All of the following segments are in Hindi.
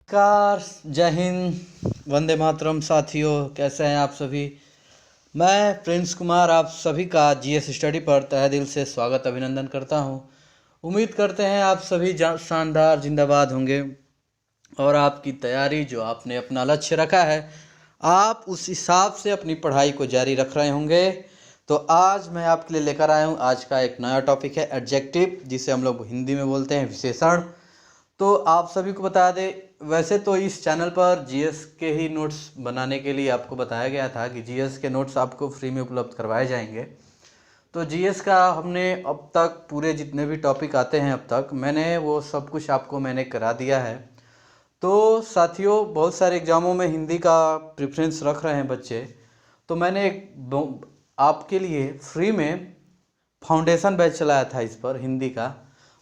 नमस्कार। जय हिंद, वंदे मातरम। साथियों, कैसे हैं आप सभी। मैं प्रिंस कुमार आप सभी का जीएस स्टडी पर तहे दिल से स्वागत अभिनंदन करता हूं। उम्मीद करते हैं आप सभी शानदार जिंदाबाद होंगे और आपकी तैयारी जो आपने अपना लक्ष्य रखा है आप उस हिसाब से अपनी पढ़ाई को जारी रख रहे होंगे। तो आज मैं आपके लिए लेकर आया हूं, आज का एक नया टॉपिक है एडजेक्टिव, जिसे हम लोग हिंदी में बोलते हैं विशेषण। तो आप सभी को बता दें, वैसे तो इस चैनल पर जीएस के ही नोट्स बनाने के लिए आपको बताया गया था कि जीएस के नोट्स आपको फ्री में उपलब्ध करवाए जाएंगे। तो जीएस का हमने अब तक पूरे जितने भी टॉपिक आते हैं अब तक मैंने वो सब कुछ आपको मैंने करा दिया है। तो साथियों, बहुत सारे एग्ज़ामों में हिंदी का प्रेफरेंस रख रहे हैं बच्चे, तो मैंने आपके लिए फ्री में फाउंडेशन बैच चलाया था इस पर हिंदी का।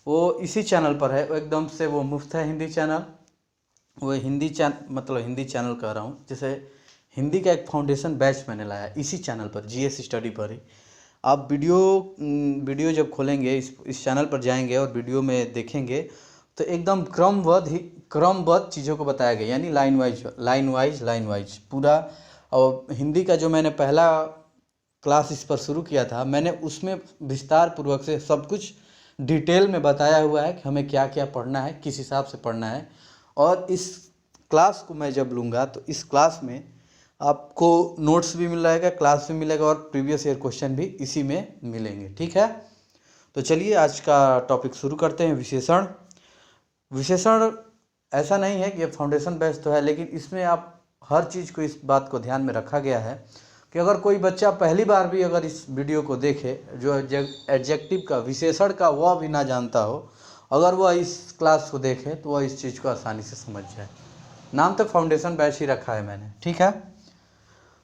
वो इसी चैनल पर है, एकदम से वो मुफ्त है हिंदी चैनल। वो हिंदी चैनल कह रहा हूँ, जैसे हिंदी का एक फाउंडेशन बैच मैंने लाया इसी चैनल पर, जीएस स्टडी पर ही। आप वीडियो जब खोलेंगे, इस चैनल पर जाएंगे और वीडियो में देखेंगे तो एकदम क्रमबद्ध चीज़ों को बताया गया, यानी लाइन वाइज पूरा। और हिंदी का जो मैंने पहला क्लास इस पर शुरू किया था, मैंने उसमें विस्तार पूर्वक से सब कुछ डिटेल में बताया हुआ है कि हमें क्या क्या पढ़ना है, किस हिसाब से पढ़ना है। और इस क्लास को मैं जब लूँगा तो इस क्लास में आपको नोट्स भी मिल जाएगा, क्लास भी मिलेगा और प्रीवियस ईयर क्वेश्चन भी इसी में मिलेंगे। ठीक है, तो चलिए आज का टॉपिक शुरू करते हैं। विशेषण ऐसा नहीं है कि ये फाउंडेशन बैच तो है, लेकिन इसमें आप हर चीज़ को, इस बात को ध्यान में रखा गया है कि अगर कोई बच्चा पहली बार भी अगर इस वीडियो को देखे, जो एडजेक्टिव का, विशेषण का वह भी ना जानता हो, अगर वह इस क्लास को देखे तो वह इस चीज़ को आसानी से समझ जाए। नाम तो फाउंडेशन बैच ही रखा है मैंने। ठीक है,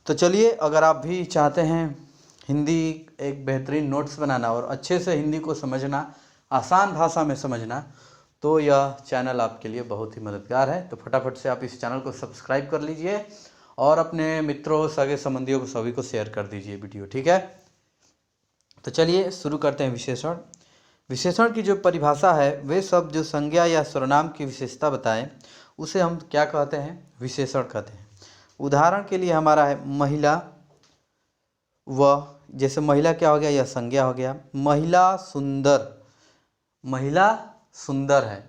तो चलिए, अगर आप भी चाहते हैं हिंदी एक बेहतरीन नोट्स बनाना और अच्छे से हिंदी को समझना, आसान भाषा में समझना, तो यह चैनल आपके लिए बहुत ही मददगार है। तो फटाफट से आप इस चैनल को सब्सक्राइब कर लीजिए और अपने मित्रों, सगे संबंधियों को, सभी को शेयर कर दीजिए वीडियो। ठीक है, तो चलिए शुरू करते हैं। विशेषण की जो परिभाषा है, वे शब्द जो संज्ञा या सर्वनाम की विशेषता बताएं उसे हम क्या कहते हैं, विशेषण कहते हैं। उदाहरण के लिए हमारा है महिला, वह, जैसे महिला क्या हो गया, यह संज्ञा हो गया। महिला सुंदर है,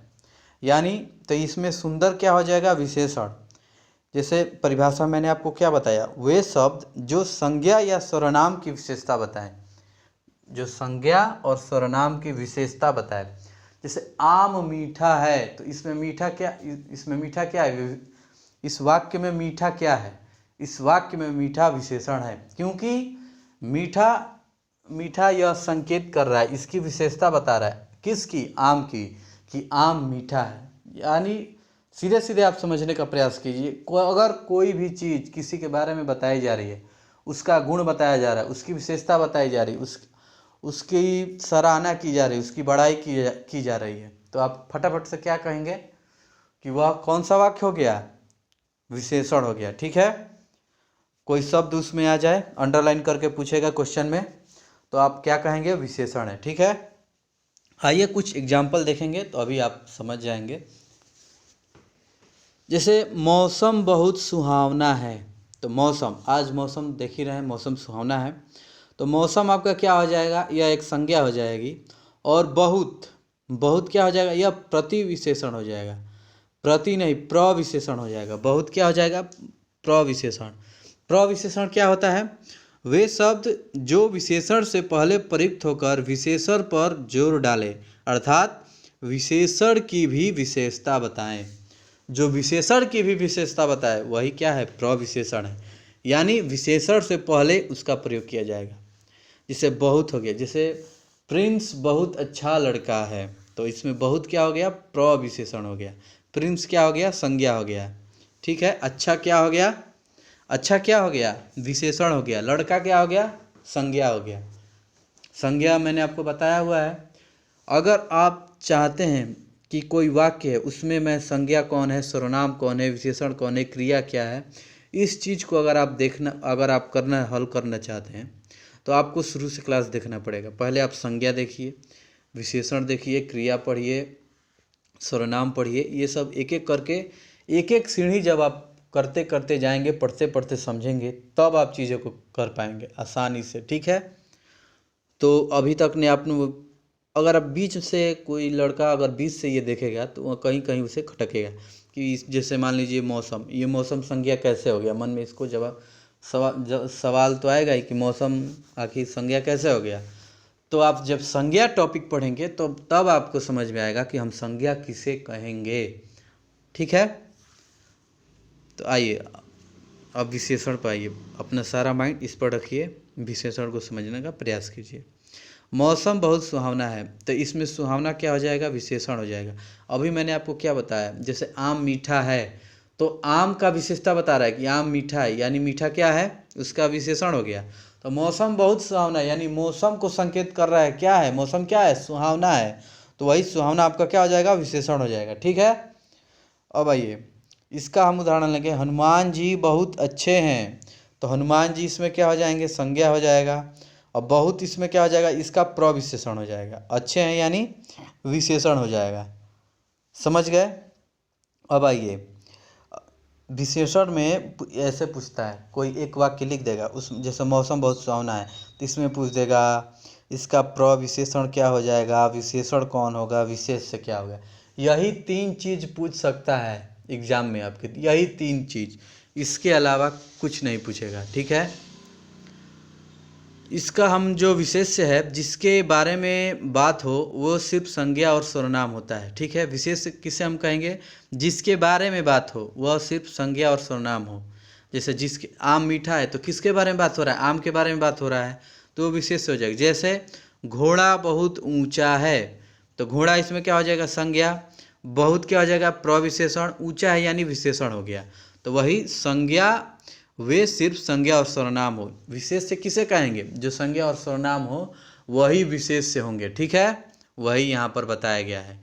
यानी तो इसमें सुंदर क्या हो जाएगा, विशेषण। जैसे परिभाषा मैंने आपको क्या बताया, वे शब्द जो संज्ञा या सर्वनाम की विशेषता बताएं, जो संज्ञा और सर्वनाम की विशेषता बताए। जैसे आम मीठा है, तो इसमें मीठा क्या है, इस वाक्य में मीठा क्या है, इस वाक्य में मीठा विशेषण है, क्योंकि मीठा यह संकेत कर रहा है, इसकी विशेषता बता रहा है, किसकी, आम की, कि आम मीठा है। यानी सीधे सीधे आप समझने का प्रयास कीजिए। अगर कोई भी चीज़ किसी के बारे में बताई जा रही है, उसका गुण बताया जा रहा है, उसकी विशेषता बताई जा रही है, उसकी सराहना की जा रही है, उसकी बड़ाई की जा रही है, तो आप फटाफट से क्या कहेंगे कि वह कौन सा वाक्य हो गया, विशेषण हो गया। ठीक है, कोई शब्द उसमें आ जाए, अंडरलाइन करके पूछेगा क्वेश्चन में, तो आप क्या कहेंगे, विशेषण है। ठीक है, आइए कुछ एग्जाम्पल देखेंगे तो अभी आप समझ जाएंगे। जैसे मौसम बहुत सुहावना है, तो मौसम, आज मौसम देख ही रहे हैं, मौसम सुहावना है, तो मौसम आपका क्या हो जाएगा, यह एक संज्ञा हो जाएगी। और बहुत क्या हो जाएगा, यह प्रतिविशेषण हो जाएगा, प्रति नहीं प्रविशेषण हो जाएगा। बहुत क्या हो जाएगा, प्रविशेषण क्या होता है, वे शब्द जो विशेषण से पहले प्रयुक्त होकर विशेषण पर जोर डाले, अर्थात विशेषण की भी विशेषता बताएं। जो विशेषण की भी विशेषता बताए वही क्या है, प्रविशेषण है, यानी विशेषण से पहले उसका प्रयोग किया जाएगा। जैसे बहुत हो गया, जैसे प्रिंस बहुत अच्छा लड़का है, तो इसमें बहुत क्या हो गया, प्रविशेषण हो गया। प्रिंस क्या हो गया, संज्ञा हो गया। ठीक है, अच्छा क्या हो गया, विशेषण हो गया। लड़का क्या हो गया, संज्ञा हो गया। संज्ञा मैंने आपको बताया हुआ है। अगर आप चाहते हैं कि कोई वाक्य है, उसमें मैं संज्ञा कौन है, सर्वनाम कौन है, विशेषण कौन है, क्रिया क्या है, इस चीज़ को अगर आप हल करना चाहते हैं तो आपको शुरू से क्लास देखना पड़ेगा। पहले आप संज्ञा देखिए, विशेषण देखिए, क्रिया पढ़िए, सर्वनाम पढ़िए, ये सब एक एक करके एक एक सीढ़ी जब आप करते करते जाएंगे, पढ़ते पढ़ते समझेंगे, तब आप चीज़ों को कर पाएंगे आसानी से। ठीक है, तो अभी तक ने आपने, अगर आप बीच से कोई लड़का अगर बीच से ये देखेगा तो वह कहीं कहीं उसे खटकेगा कि जैसे मान लीजिए मौसम, ये मौसम संज्ञा कैसे हो गया, मन में इसको जवाब सवाल तो आएगा ही कि मौसम आखिर संज्ञा कैसे हो गया। तो आप जब संज्ञा टॉपिक पढ़ेंगे तो तब आपको समझ में आएगा कि हम संज्ञा किसे कहेंगे। ठीक है, तो आइए अब विशेषण पर आइए, अपना सारा माइंड इस पर रखिए, विशेषण को समझने का प्रयास कीजिए। मौसम बहुत सुहावना है, तो इसमें सुहावना क्या हो जाएगा, विशेषण हो जाएगा। अभी मैंने आपको क्या बताया, जैसे आम मीठा है, तो आम का विशेषता बता रहा है कि आम मीठा है, यानी मीठा क्या है, उसका विशेषण हो गया। तो मौसम बहुत सुहावना है, यानी मौसम को संकेत कर रहा है, क्या है मौसम, क्या है, सुहावना है। तो वही सुहावना आपका क्या हो जाएगा, विशेषण हो जाएगा। ठीक है, अब आइए इसका हम उदाहरण लेंगे, हनुमान जी बहुत अच्छे हैं। तो हनुमान जी इसमें क्या हो जाएंगे, संज्ञा हो जाएगा। और बहुत इसमें क्या हो जाएगा, इसका प्रविशेषण हो जाएगा। अच्छे हैं यानी विशेषण हो जाएगा। समझ गए। अब आइए विशेषण में ऐसे पूछता है, कोई एक वाक्य लिख देगा उस, जैसे मौसम बहुत सुहावना है, तो इसमें पूछ देगा इसका प्रविशेषण क्या हो जाएगा, विशेषण कौन होगा, विशेष से क्या होगा। यही 3 चीज़ पूछ सकता है एग्जाम में आपके, यही 3 चीज़, इसके अलावा कुछ नहीं पूछेगा। ठीक है, इसका हम जो विशेष्य है जिसके बारे में बात हो वो सिर्फ संज्ञा और सर्वनाम होता है। ठीक है, विशेष किसे हम कहेंगे, जिसके बारे में बात हो वह सिर्फ संज्ञा और सर्वनाम हो। जैसे जिसके आम मीठा है तो किसके बारे में बात हो रहा है, आम के बारे में बात हो रहा है, तो वो विशेष हो जाएगा। जैसे घोड़ा बहुत ऊंचा है, तो घोड़ा इसमें क्या हो जाएगा, संज्ञा, बहुत क्या हो जाएगा, प्रविशेषण, ऊंचा है यानी विशेषण हो गया। तो वही संज्ञा, वे सिर्फ संज्ञा और सर्वनाम हो। विशेष से किसे कहेंगे, जो संज्ञा और सर्वनाम हो वही विशेष से होंगे। ठीक है, वही यहाँ पर बताया गया है,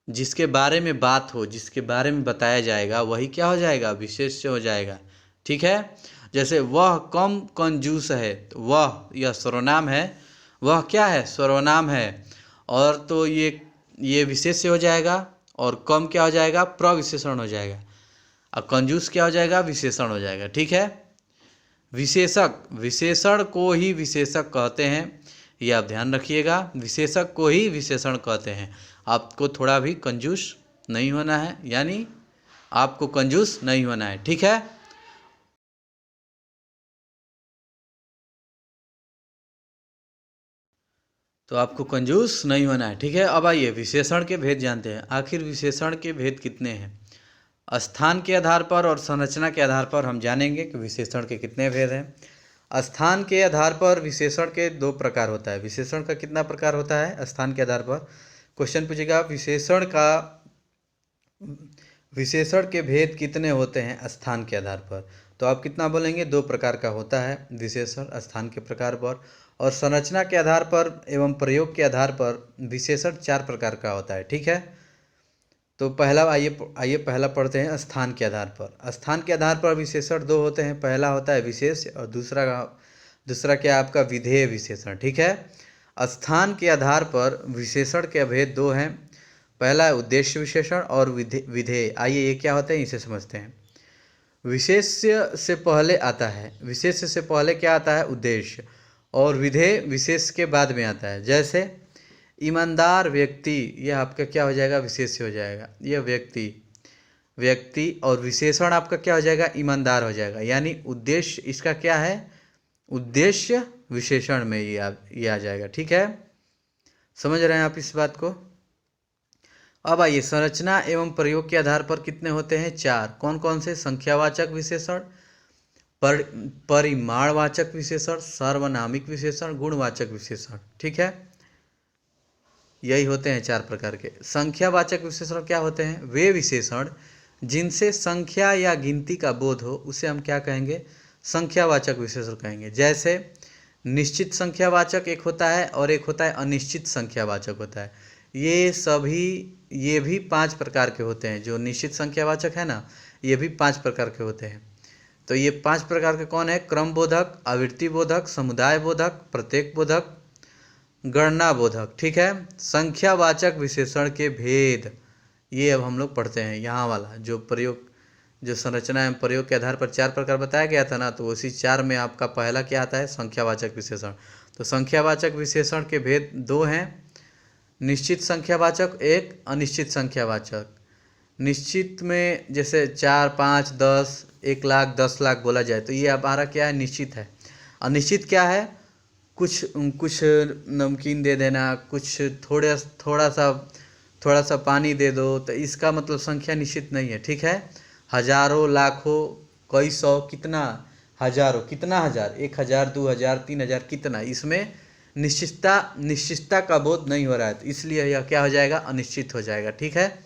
जिसके बारे में बात हो, जिसके बारे में बताया जाएगा वही क्या हो जाएगा, विशेष से हो जाएगा। ठीक है, जैसे वह कम कंजूस है, तो वह यह सर्वनाम है, वह क्या है, सर्वनाम है, और तो ये विशेष से हो जाएगा, और कम क्या हो जाएगा, प्रविशेषण हो जाएगा, और कंजूस क्या हो जाएगा, विशेषण हो जाएगा। ठीक है, विशेषक, विशेषण को ही विशेषक कहते हैं, ये आप ध्यान रखिएगा, विशेषक को ही विशेषण कहते हैं। आपको थोड़ा भी कंजूस नहीं होना है, यानी आपको कंजूस नहीं होना है। ठीक है, तो आपको कंजूस नहीं होना है। ठीक है, अब आइए विशेषण के भेद जानते हैं। आखिर विशेषण के भेद कितने हैं, स्थान के आधार पर और संरचना के आधार पर हम जानेंगे कि विशेषण के कितने भेद हैं। स्थान के आधार पर विशेषण के 2 प्रकार होता है। विशेषण का कितना प्रकार होता है, स्थान के आधार पर क्वेश्चन पूछेगा, विशेषण के भेद कितने होते हैं स्थान के आधार पर, तो आप कितना बोलेंगे, 2 प्रकार का होता है विशेषण स्थान के प्रकार पर। और संरचना के आधार पर एवं प्रयोग के आधार पर विशेषण 4 प्रकार का होता है। ठीक है, तो पहला आइए पहला पढ़ते हैं, स्थान के आधार पर। स्थान के आधार पर विशेषण 2 होते हैं, पहला होता है विशेष, और दूसरा क्या आपका विधेय विशेषण। ठीक है, स्थान के आधार पर विशेषण के भेद 2 हैं, पहला है उद्देश्य विशेषण और विधेय। आइए ये क्या होते हैं इसे समझते हैं। विशेष्य से पहले आता है, विशेष्य से पहले क्या आता है, उद्देश्य, और विधेय विशेष के बाद में आता है। जैसे ईमानदार व्यक्ति, यह आपका क्या हो जाएगा, विशेष्य हो जाएगा, यह व्यक्ति और विशेषण आपका क्या हो जाएगा, ईमानदार हो जाएगा, यानी उद्देश्य इसका क्या है, उद्देश्य विशेषण में ये आ जाएगा। ठीक है, समझ रहे हैं आप इस बात को। अब आइए संरचना एवं प्रयोग के आधार पर कितने होते हैं, 4। कौन कौन से, संख्यावाचक विशेषण, परिमाणवाचक विशेषण, सार्वनामिक विशेषण, गुणवाचक विशेषण। ठीक है, यही होते हैं 4 प्रकार के। संख्यावाचक विशेषण क्या होते हैं, वे विशेषण जिनसे संख्या या गिनती का बोध हो उसे हम क्या कहेंगे, संख्यावाचक विशेषण कहेंगे। जैसे निश्चित संख्यावाचक एक होता है और एक होता है अनिश्चित संख्यावाचक होता है। ये भी 5 प्रकार के होते हैं। जो निश्चित संख्यावाचक है ना, ये भी 5 प्रकार के होते हैं। तो ये 5 प्रकार के कौन है, क्रम बोधक, आवृत्ति बोधक, समुदाय बोधक, प्रत्येक बोधक, गणना बोधक। ठीक है, संख्यावाचक विशेषण के भेद ये अब हम लोग पढ़ते हैं। यहाँ वाला जो प्रयोग, जो संरचना एवं प्रयोग के आधार पर 4 प्रकार बताया गया था ना, तो उसी 4 में आपका पहला क्या आता है, संख्यावाचक विशेषण। तो संख्यावाचक विशेषण के भेद 2 हैं, निश्चित संख्यावाचक, एक अनिश्चित संख्यावाचक। निश्चित में जैसे 4, 5, 10, 1 लाख, 10 लाख बोला जाए तो ये हमारा क्या है, निश्चित है। अनिश्चित क्या है, कुछ कुछ नमकीन दे देना, कुछ थोड़ा सा पानी दे दो, तो इसका मतलब संख्या निश्चित नहीं है, ठीक है। हजारों, लाखों, कई सौ, कितना, हजारों, कितना हजार, 1,000, 2,000, 3,000, कितना, इसमें निश्चितता का बोध नहीं हो रहा है, तो इसलिए यह क्या हो जाएगा, अनिश्चित हो जाएगा, ठीक है।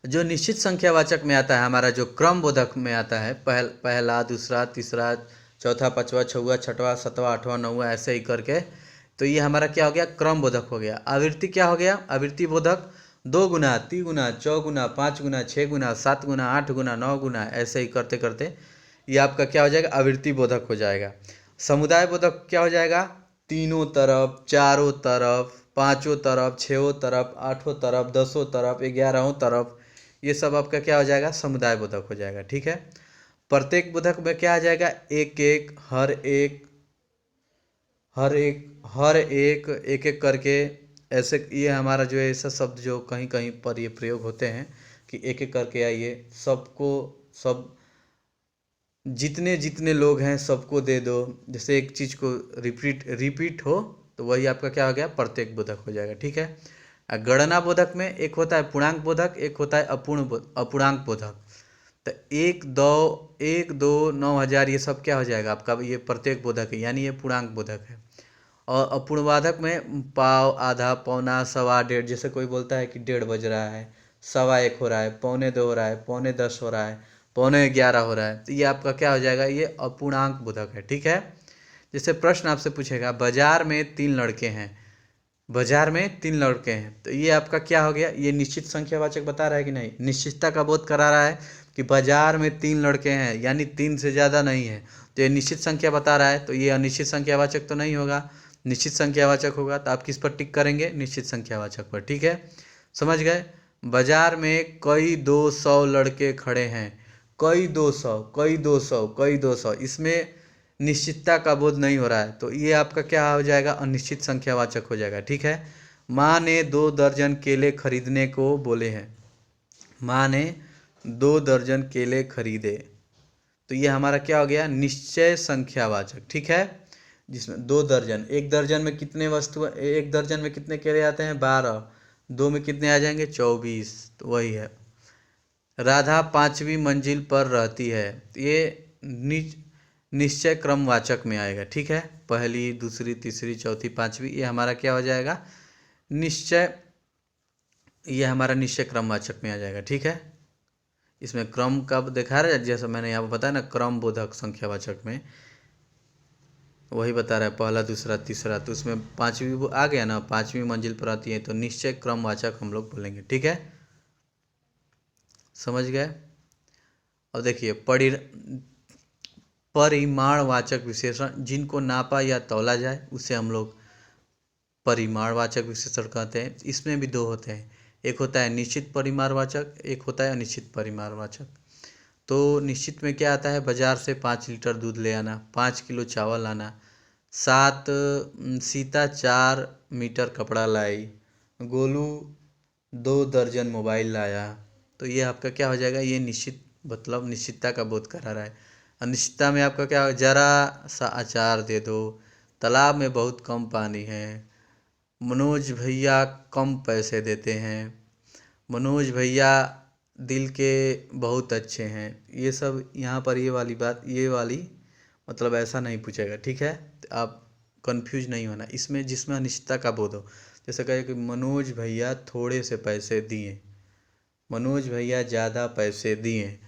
जो निश्चित संख्यावाचक में आता है हमारा, जो क्रम बोधक में आता है, पहला, दूसरा, तीसरा, चौथा, पांचवा, छठवां, छठवां, सातवां, आठवां, नौवां, ऐसे ही करके, तो ये हमारा क्या हो गया, क्रम बोधक हो गया। आवृत्ति क्या हो गया, आवृत्ति बोधक 2 गुना, 3 गुना, 4 गुना, 5 गुना, 6 गुना, 7 गुना, 8 गुना, 9 गुना, ऐसे ही करते करते ये आपका क्या हो जाएगा, आवृत्ति बोधक हो जाएगा। समुदाय बोधक क्या हो जाएगा, तीनों तरफ, चारों तरफ, पांचों तरफ, छहों तरफ, आठों तरफ, 10 तरफ, 11 तरफ, ये सब आपका क्या हो जाएगा, समुदाय बोधक हो जाएगा, ठीक है। प्रत्येक बोधक में क्या आ जाएगा, एक एक, हर एक, एक एक करके, ऐसे। ये हमारा जो है ऐसा शब्द जो कहीं कहीं पर ये प्रयोग होते हैं कि एक एक करके आइए, सबको, सब जितने जितने लोग हैं सबको दे दो, जैसे एक चीज़ को रिपीट हो, तो वही आपका क्या हो गया, प्रत्येक बोधक हो जाएगा, ठीक है। गणना बोधक में एक होता है पूर्णांक बोधक, एक होता है अपूर्णांक बोधक। तो 1, 2, 9,000, ये सब क्या हो जाएगा आपका, ये प्रत्येक बोधक है, यानी ये पूर्णांक बोधक है। और अपूर्णवादक में पाव, आधा, पौना, सवा, डेढ़, जैसे कोई बोलता है कि 1:30 बज रहा है, 1:15 हो रहा है, 9:45 हो रहा है, 9:45 हो रहा है, 11:15 हो रहा है, तो ये आपका क्या हो जाएगा, ये अपूर्णांक बोधक है, ठीक है। जैसे प्रश्न आपसे पूछेगा, बाजार में 3 लड़के हैं, बाजार में 3 लड़के हैं, तो ये आपका क्या हो गया, ये निश्चित संख्यावाचक बता रहा है कि नहीं, निश्चितता का बोध करा रहा है कि बाजार में 3 लड़के हैं, यानी 3 से ज़्यादा नहीं है, तो ये निश्चित संख्या बता रहा है, तो ये अनिश्चित संख्यावाचक तो नहीं होगा, निश्चित संख्यावाचक होगा। तो आप किस पर टिक करेंगे, निश्चित संख्यावाचक पर, ठीक है, समझ गए। बाजार में कई 200 लड़के खड़े हैं, कई 200, कई 200, कई 200, इसमें निश्चितता का बोध नहीं हो रहा है, तो ये आपका क्या हो जाएगा, अनिश्चित संख्यावाचक हो जाएगा, ठीक है। माँ ने 2 दर्जन केले खरीदने को बोले हैं, माँ ने 2 दर्जन केले खरीदे, तो ये हमारा क्या हो गया, निश्चय संख्यावाचक, ठीक है। जिसमें 2 दर्जन, 1 दर्जन में कितने वस्तु, 1 दर्जन में कितने केले आते हैं, 12, 2 में कितने आ जाएंगे, 24, तो वही है। राधा 5वीं मंजिल पर रहती है, ये निश्चय क्रमवाचक में आएगा, ठीक है। पहली, दूसरी, तीसरी, चौथी, 5वीं, ये हमारा क्या हो जाएगा, निश्चय, ये हमारा निश्चय क्रमवाचक में आ जाएगा, ठीक है। इसमें क्रम कब दिखा रहा है, जैसा मैंने यहाँ पर बताया ना, क्रम बोधक संख्यावाचक में वही बता रहा है, पहला, दूसरा, तीसरा, तो उसमें 5वीं वो आ गया ना, 5वीं मंजिल पर आती है, तो निश्चय क्रमवाचक हम लोग बोलेंगे, ठीक है, समझ गए। अब देखिए, परिमाणवाचक विशेषण, जिनको नापा या तौला जाए उसे हम लोग परिमाणवाचक विशेषण कहते हैं। इसमें भी 2 होते हैं, एक होता है निश्चित परिमाणवाचक, एक होता है अनिश्चित परिमाणवाचक। तो निश्चित में क्या आता है, बाजार से 5 लीटर दूध ले आना, 5 किलो चावल लाना, सीता 4 मीटर कपड़ा लाई, गोलू 2 दर्जन मोबाइल लाया, तो ये आपका क्या हो जाएगा, ये निश्चित, मतलब निश्चितता का बोध करा रहा है। अनिश्चितता में आपका क्या, जरा सा अचार दे दो, तालाब में बहुत कम पानी है, मनोज भैया कम पैसे देते हैं, मनोज भैया दिल के बहुत अच्छे हैं, ये सब यहाँ पर ये वाली बात, ये वाली मतलब ऐसा नहीं पूछेगा, ठीक है। तो आप कंफ्यूज नहीं होना इसमें, जिसमें अनिश्चितता का बोध हो। जैसे कहे कि मनोज भैया थोड़े से पैसे दिए, मनोज भैया ज़्यादा पैसे दिए,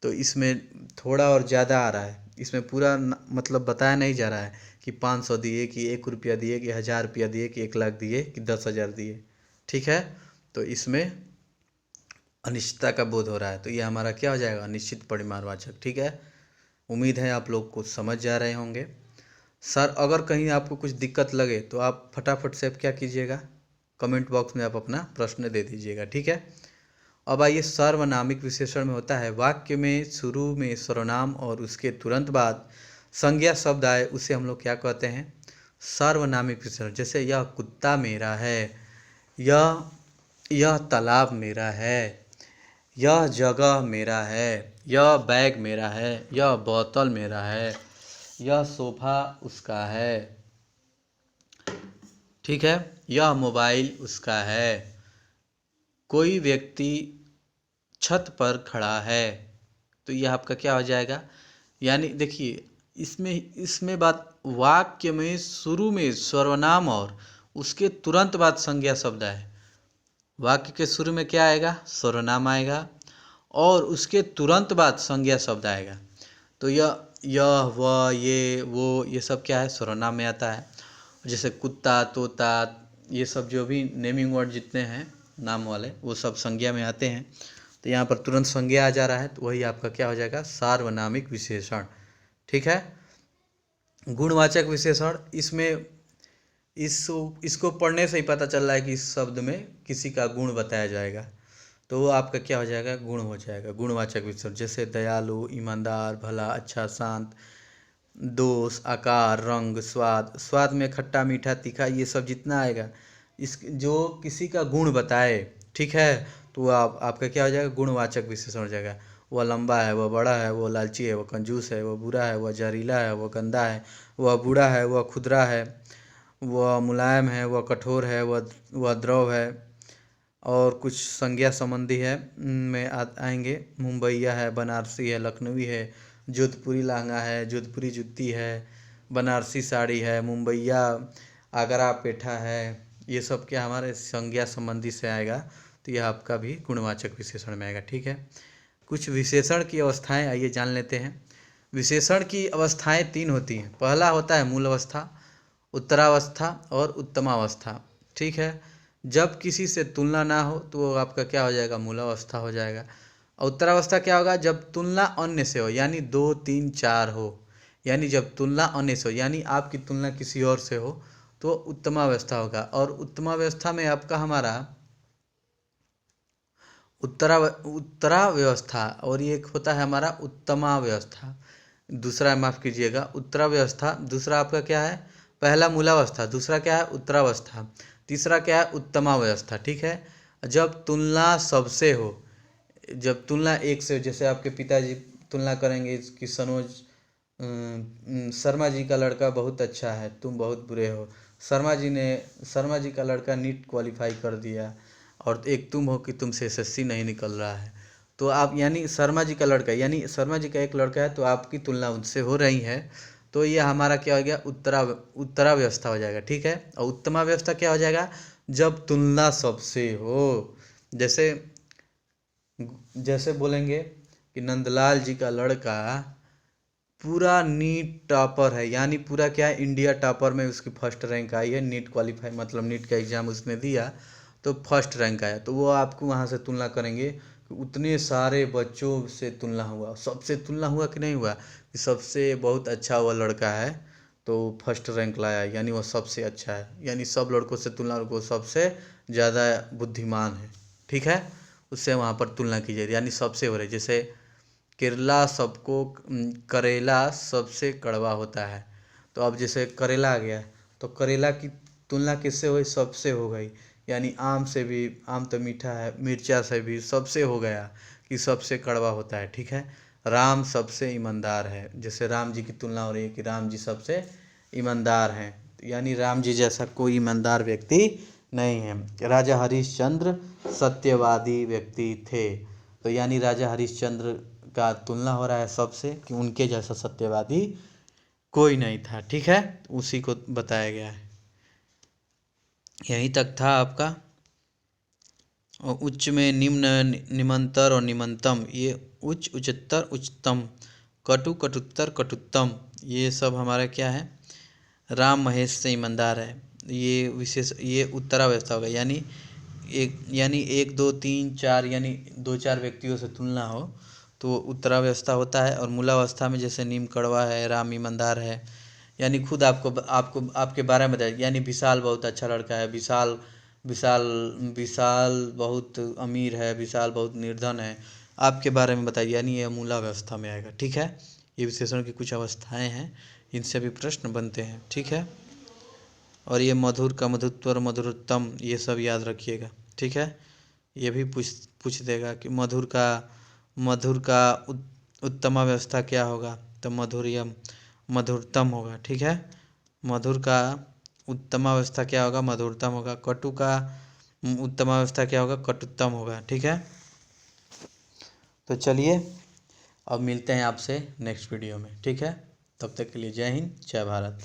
तो इसमें थोड़ा और ज़्यादा आ रहा है, इसमें पूरा मतलब बताया नहीं जा रहा है कि 500 दिए, कि 1 रुपया दिए, कि 1000 रुपया दिए, कि 1 लाख दिए, कि 10,000 दिए, ठीक है। तो इसमें अनिश्चितता का बोध हो रहा है, तो ये हमारा क्या हो जाएगा, अनिश्चित परिमाणवाचक, ठीक है। उम्मीद है आप लोग को समझ जा रहे होंगे। सर, अगर कहीं आपको कुछ दिक्कत लगे तो आप फटाफट से क्या कीजिएगा, कमेंट बॉक्स में आप अपना प्रश्न दे दीजिएगा, ठीक है। अब आइए, सर्वनामिक विशेषण में होता है वाक्य में शुरू में सर्वनाम और उसके तुरंत बाद संज्ञा शब्द आए, उसे हम लोग क्या कहते हैं, सर्वनामिक विशेषण। जैसे यह कुत्ता मेरा है, यह तालाब मेरा है, यह जगह मेरा है, यह बैग मेरा है, यह बोतल मेरा है, यह सोफा उसका है, ठीक है, यह मोबाइल उसका है, कोई व्यक्ति छत पर खड़ा है। तो यह आपका क्या हो जाएगा, यानी देखिए इसमें बात वाक्य में शुरू में सर्वनाम और उसके तुरंत बाद संज्ञा शब्द है। वाक्य के शुरू में क्या आएगा, सर्वनाम आएगा और उसके तुरंत बाद संज्ञा शब्द आएगा। तो यह वह ये वो ये सब क्या है, सर्वनाम में आता है। जैसे कुत्ता, तोता, ये सब जो भी नेमिंग वर्ड जितने हैं नाम वाले, वो सब संज्ञा में आते हैं। तो यहाँ पर तुरंत संज्ञा आ जा रहा है, तो वही आपका क्या हो जाएगा, सार्वनामिक विशेषण, ठीक है। गुणवाचक विशेषण, इसमें इसको पढ़ने से ही पता चल रहा है कि इस शब्द में किसी का गुण बताया जाएगा, तो वो आपका क्या हो जाएगा, गुण हो जाएगा, गुणवाचक विशेषण। जैसे दयालु, ईमानदार, भला, अच्छा, शांत, दोष, आकार, रंग, स्वाद में खट्टा, मीठा, तीखा, ये सब जितना आएगा इस जो किसी का गुण बताए, ठीक है, तो आपका क्या हो जाएगा, गुणवाचक विशेषण हो जाएगा। वह लंबा है, वह बड़ा है, वह लालची है, वह कंजूस है, वह बुरा है, वह जहरीला है, वह गंदा है, वह बूढ़ा है, वह खुदरा है, वह मुलायम है, वह कठोर है, वह द्रव है। और कुछ संज्ञा संबंधी है में आएंगे, मुंबईया है, बनारसी है, लखनवी है, जोधपुरी लहंगा है, जोधपुरी जुत्ती है, बनारसी साड़ी है, मुंबईया आगरा पेठा है, ये सब क्या हमारे संज्ञा संबंधी से आएगा। तो यह आपका भी गुणवाचक विशेषण में आएगा, ठीक है। कुछ विशेषण की अवस्थाएं आइए जान लेते हैं। विशेषण की अवस्थाएं 3 होती हैं। पहला होता है मूल अवस्था, उत्तरावस्था और उत्तमावस्था, ठीक है। जब किसी से तुलना ना हो तो वो आपका क्या हो जाएगा, मूलावस्था हो जाएगा। और उत्तरावस्था क्या होगा, जब तुलना अन्य से हो, यानी 2, 3, 4 हो, यानी जब तुलना अन्य से हो, यानी आपकी तुलना किसी और से हो, तो उत्तमावस्था होगा। और उत्तमावस्था में आपका हमारा उत्तराव्यवस्था और ये एक होता है हमारा उत्तमावस्था। दूसरा माफ़ कीजिएगा, उत्तराव्यवस्था, दूसरा आपका क्या है, पहला मूलावस्था, दूसरा क्या है, उत्तरावस्था, तीसरा क्या है, उत्तमावस्था, ठीक है। जब तुलना सबसे हो, जब तुलना एक से हो, जैसे आपके पिताजी तुलना करेंगे कि शर्मा जी का लड़का बहुत अच्छा है, तुम बहुत बुरे हो। शर्मा जी का लड़का नीट क्वालिफाई कर दिया और एक तुम हो कि तुमसे एसएससी नहीं निकल रहा है। तो आप यानी शर्मा जी का लड़का, यानी शर्मा जी का एक लड़का है, तो आपकी तुलना उनसे हो रही है, तो ये हमारा क्या हो गया, उत्तराव्यवस्था हो जाएगा, ठीक है। और उत्तमावस्था क्या हो जाएगा, जब तुलना सबसे हो। जैसे बोलेंगे कि नंदलाल जी का लड़का पूरा नीट टॉपर है, यानी पूरा क्या है, इंडिया टॉपर में उसकी फर्स्ट रैंक आई है, नीट क्वालिफाई मतलब नीट का एग्ज़ाम उसने दिया तो फर्स्ट रैंक आया, तो वो आपको वहाँ से तुलना करेंगे कि उतने सारे बच्चों से तुलना हुआ, सबसे तुलना हुआ कि नहीं हुआ, कि सबसे बहुत अच्छा वो लड़का है तो फर्स्ट रैंक लाया, यानी वो सबसे अच्छा है, यानी सब लड़कों से तुलना, वो सबसे ज़्यादा बुद्धिमान है, ठीक है, उससे वहाँ पर तुलना की जाए, यानी सबसे हो रही। जैसे करेला सबसे कड़वा होता है, तो अब जैसे करेला आ गया तो करेला की तुलना किससे हुई, सबसे हो गई, यानी आम से भी, आम तो मीठा है, मिर्चा से भी सबसे हो गया कि सबसे कड़वा होता है, ठीक है। राम सबसे ईमानदार है, जैसे राम जी की तुलना हो रही है कि राम जी सबसे ईमानदार हैं, यानी राम जी जैसा कोई ईमानदार व्यक्ति नहीं है। राजा हरिश्चंद्र सत्यवादी व्यक्ति थे, तो यानी राजा हरिश्चंद्र का तुलना हो रहा है सबसे कि उनके जैसा सत्यवादी कोई नहीं था, ठीक है, उसी को बताया गया है। यहीं तक था आपका। और उच्च में निम्न, निमंतर और निमंतम, ये उच्च, उच्चतर, उच्चतम, कटु, कटुत्तर, कटुत्तम, ये सब हमारा क्या है, राम महेश से ईमानदार है, ये विशेष, ये उत्तरावस्था होगा, यानी 1, 2, 3, 4, यानी 2-4 व्यक्तियों से तुलना हो तो उत्तरावस्था होता है। और मूलावस्था में जैसे नीम कड़वा है, राम ईमानदार है, यानी खुद आपको आपके बारे में बताया, यानी विशाल बहुत अच्छा लड़का है, विशाल विशाल विशाल बहुत अमीर है, विशाल बहुत निर्धन है, आपके बारे में बताइए, यानी ये मूलावस्था में आएगा। ठीक है, ये विशेषण की कुछ अवस्थाएं हैं, इनसे भी प्रश्न बनते हैं। ठीक है, और ये मधुर का मधुत्व और मधुरोत्तम, ये सब याद रखिएगा। ठीक है, ये भी पूछ देगा कि मधुर का उत्तमावस्था क्या होगा, तो मधुर या मधुरतम होगा। ठीक है, मधुर का उत्तमावस्था क्या होगा, मधुरतम होगा। कटु का उत्तमावस्था क्या होगा, कटुत्तम होगा। ठीक है, तो चलिए अब मिलते हैं आपसे नेक्स्ट वीडियो में। ठीक है, तब तक के लिए जय हिंद, जय भारत।